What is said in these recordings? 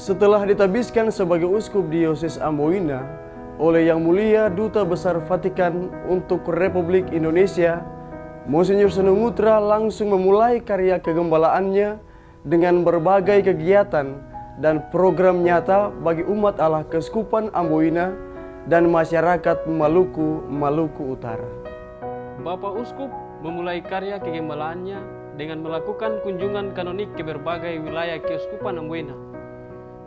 Setelah ditabiskan sebagai uskup diocese Amboina oleh Yang Mulia Duta Besar Vatikan untuk Republik Indonesia, Monsinyur Senungutra langsung memulai karya kegembalaannya dengan berbagai kegiatan dan program nyata bagi umat Allah Keuskupan Amboina dan masyarakat Maluku Utara. Bapak Uskup memulai karya kegembalaannya dengan melakukan kunjungan kanonik ke berbagai wilayah Keuskupan Amboina.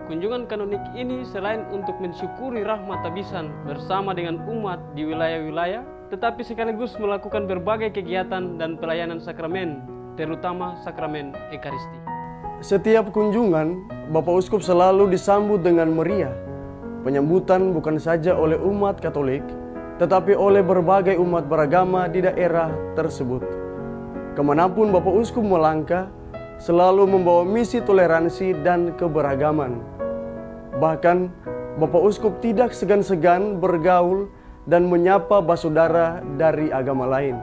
Kunjungan kanonik ini selain untuk mensyukuri rahmat tabisan bersama dengan umat di wilayah-wilayah, tetapi sekaligus melakukan berbagai kegiatan dan pelayanan sakramen, terutama sakramen Ekaristi. Setiap kunjungan, Bapak Uskup selalu disambut dengan meriah. Penyambutan bukan saja oleh umat Katolik, tetapi oleh berbagai umat beragama di daerah tersebut. Kemanapun Bapak Uskup melangkah, selalu membawa misi toleransi dan keberagaman. Bahkan, Bapak Uskup tidak segan-segan bergaul dan menyapa basudara dari agama lain.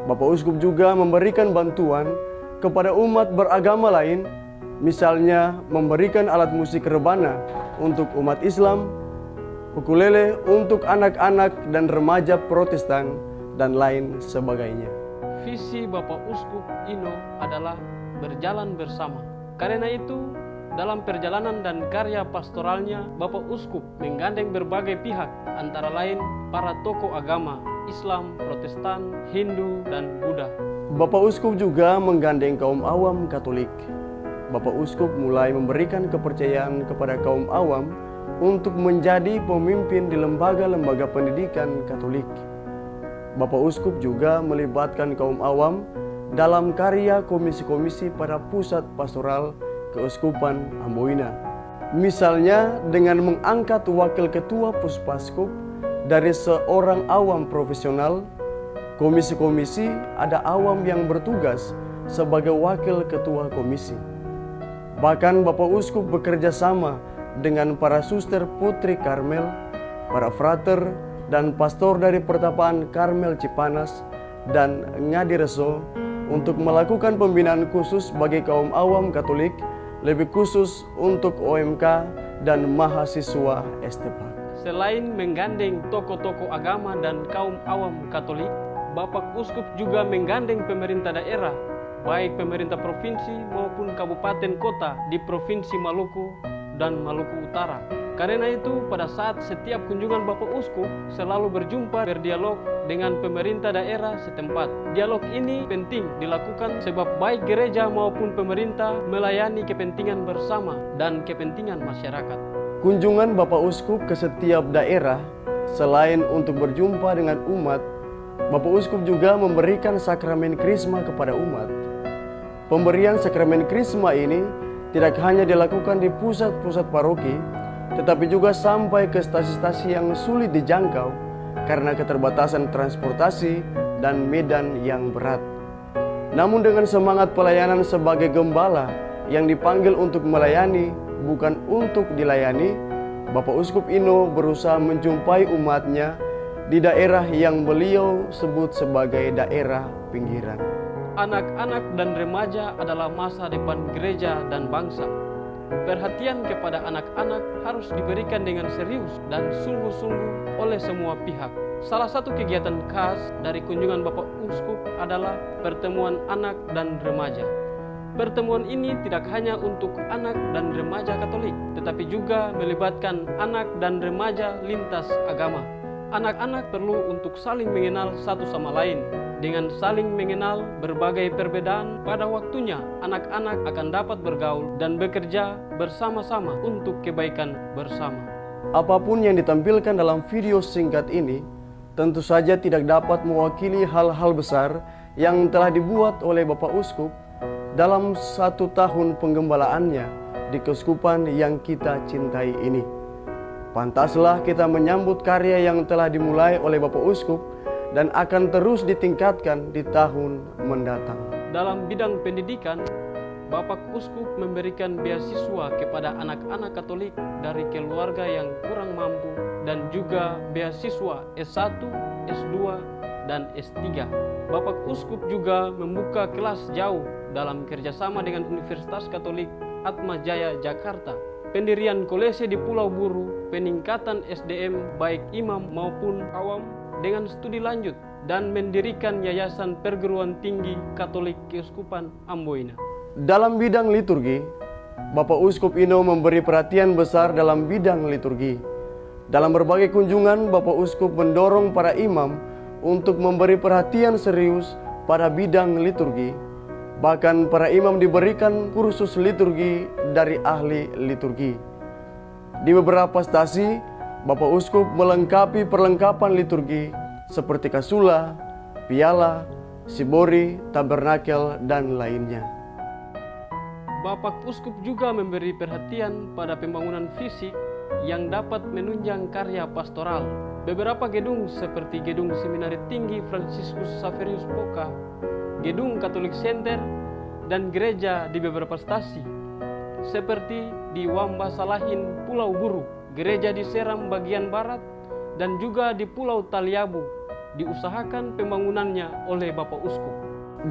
Bapak Uskup juga memberikan bantuan kepada umat beragama lain, misalnya memberikan alat musik rebana untuk umat Islam, ukulele untuk anak-anak dan remaja Protestan, dan lain sebagainya. Visi Bapak Uskup Ino adalah berjalan bersama. Karena itu, dalam perjalanan dan karya pastoralnya, Bapak Uskup menggandeng berbagai pihak, antara lain para tokoh agama Islam, Protestan, Hindu, dan Buddha. Bapak Uskup juga menggandeng kaum awam Katolik. Bapak Uskup mulai memberikan kepercayaan kepada kaum awam untuk menjadi pemimpin di lembaga-lembaga pendidikan Katolik. Bapak Uskup juga melibatkan kaum awam dalam karya komisi-komisi pada pusat pastoral Keuskupan Amboina. Misalnya dengan mengangkat wakil ketua Puspaskup dari seorang awam profesional. Komisi-komisi ada awam yang bertugas sebagai wakil ketua komisi. Bahkan Bapak Uskup bekerja sama dengan para suster Putri Karmel, para frater dan pastor dari Pertapaan Karmel Cipanas dan Ngadireso untuk melakukan pembinaan khusus bagi kaum awam Katolik, lebih khusus untuk OMK dan mahasiswa Estepak. Selain menggandeng tokoh-tokoh agama dan kaum awam Katolik, Bapak Uskup juga menggandeng pemerintah daerah, baik pemerintah provinsi maupun kabupaten kota di Provinsi Maluku dan Maluku Utara. Karena itu, pada saat setiap kunjungan Bapak Uskup selalu berjumpa berdialog dengan pemerintah daerah setempat. Dialog ini penting dilakukan sebab baik gereja maupun pemerintah melayani kepentingan bersama dan kepentingan masyarakat. Kunjungan Bapak Uskup ke setiap daerah, selain untuk berjumpa dengan umat, Bapak Uskup juga memberikan sakramen Krisma kepada umat. Pemberian sakramen Krisma ini tidak hanya dilakukan di pusat-pusat paroki, tetapi juga sampai ke stasi-stasi yang sulit dijangkau karena keterbatasan transportasi dan medan yang berat. Namun dengan semangat pelayanan sebagai gembala yang dipanggil untuk melayani, bukan untuk dilayani, Bapak Uskup Ino berusaha menjumpai umatnya di daerah yang beliau sebut sebagai daerah pinggiran. Anak-anak dan remaja adalah masa depan gereja dan bangsa. Perhatian kepada anak-anak harus diberikan dengan serius dan sungguh-sungguh oleh semua pihak. Salah satu kegiatan khas dari kunjungan Bapak Uskup adalah pertemuan anak dan remaja. Pertemuan ini tidak hanya untuk anak dan remaja Katolik, tetapi juga melibatkan anak dan remaja lintas agama. Anak-anak perlu untuk saling mengenal satu sama lain. Dengan saling mengenal berbagai perbedaan, pada waktunya anak-anak akan dapat bergaul dan bekerja bersama-sama untuk kebaikan bersama. Apapun yang ditampilkan dalam video singkat ini, tentu saja tidak dapat mewakili hal-hal besar yang telah dibuat oleh Bapak Uskup dalam 1 tahun penggembalaannya di keuskupan yang kita cintai ini. Pantaslah kita menyambut karya yang telah dimulai oleh Bapak Uskup dan akan terus ditingkatkan di tahun mendatang. Dalam bidang pendidikan, Bapak Uskup memberikan beasiswa kepada anak-anak Katolik dari keluarga yang kurang mampu dan juga beasiswa S1, S2, dan S3. Bapak Uskup juga membuka kelas jauh dalam kerjasama dengan Universitas Katolik Atma Jaya Jakarta pendirian kolese di Pulau Buru, peningkatan SDM baik imam maupun awam dengan studi lanjut, dan mendirikan Yayasan Perguruan Tinggi Katolik Keuskupan Amboina. Dalam bidang liturgi, Bapak Uskup Ino memberi perhatian besar dalam bidang liturgi. Dalam berbagai kunjungan, Bapak Uskup mendorong para imam untuk memberi perhatian serius pada bidang liturgi. Bahkan para imam diberikan kursus liturgi dari ahli liturgi. Di beberapa stasi, Bapak Uskup melengkapi perlengkapan liturgi seperti kasula, piala, sibori, tabernakel, dan lainnya. Bapak Uskup juga memberi perhatian pada pembangunan fisik yang dapat menunjang karya pastoral. Beberapa gedung seperti Gedung Seminari Tinggi Fransiskus Xaverius Poka, Gedung Katolik Center, dan gereja di beberapa stasi, seperti di Wamba Salahin, Pulau Buru, gereja di Seram bagian barat, dan juga di Pulau Taliabu, diusahakan pembangunannya oleh Bapak Uskup.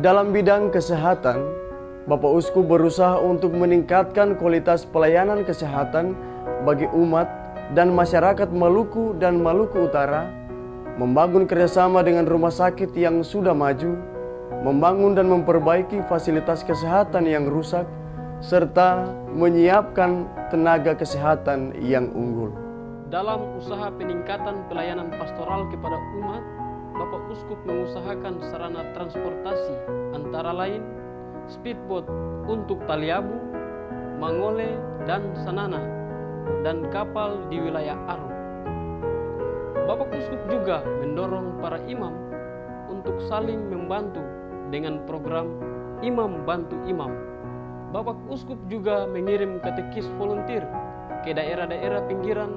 Dalam bidang kesehatan, Bapak Uskup berusaha untuk meningkatkan kualitas pelayanan kesehatan bagi umat dan masyarakat Maluku dan Maluku Utara, membangun kerjasama dengan rumah sakit yang sudah maju, membangun dan memperbaiki fasilitas kesehatan yang rusak, serta menyiapkan tenaga kesehatan yang unggul. Dalam usaha peningkatan pelayanan pastoral kepada umat, Bapak Uskup mengusahakan sarana transportasi antara lain speedboat untuk Taliabu, Mangole, dan Sanana, dan kapal di wilayah Aru. Bapak Uskup juga mendorong para imam untuk saling membantu dengan program Imam Bantu Imam. Bapak Uskup juga mengirim katekis volunteer ke daerah-daerah pinggiran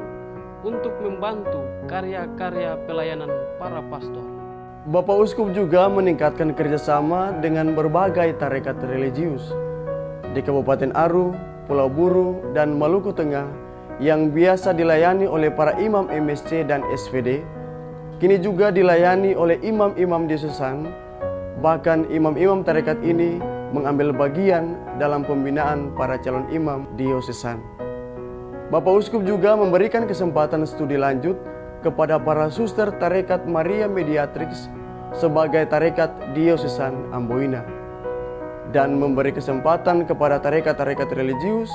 untuk membantu karya-karya pelayanan para pastor. Bapak Uskup juga meningkatkan kerjasama dengan berbagai tarekat religius di Kabupaten Aru, Pulau Buru, dan Maluku Tengah yang biasa dilayani oleh para imam MSC dan SVD, kini juga dilayani oleh imam-imam diosesan. Bahkan imam-imam tarekat ini mengambil bagian dalam pembinaan para calon imam diosesan. Bapak Uskup juga memberikan kesempatan studi lanjut kepada para suster tarekat Maria Mediatrix sebagai tarekat diosesan Amboina, dan memberi kesempatan kepada tarekat-tarekat religius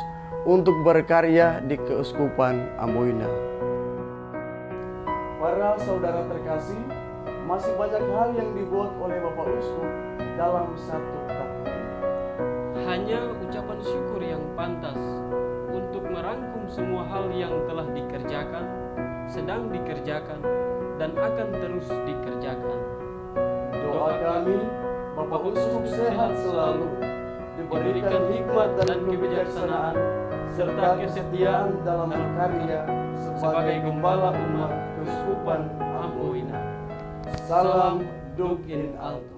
untuk berkarya di Keuskupan Amboina. Para saudara terkasih, masih banyak hal yang dibuat oleh Bapak Uskup dalam satu tahun. Hanya ucapan syukur yang pantas untuk merangkum semua hal yang telah dikerjakan, sedang dikerjakan, dan akan terus dikerjakan. Doa kami, Bapak Uskup sehat selalu, diberikan hikmat dan kebijaksanaan, serta kesetiaan dalam karya sebagai gembala umat Keuskupan Amboina. Salam Duk in Alto.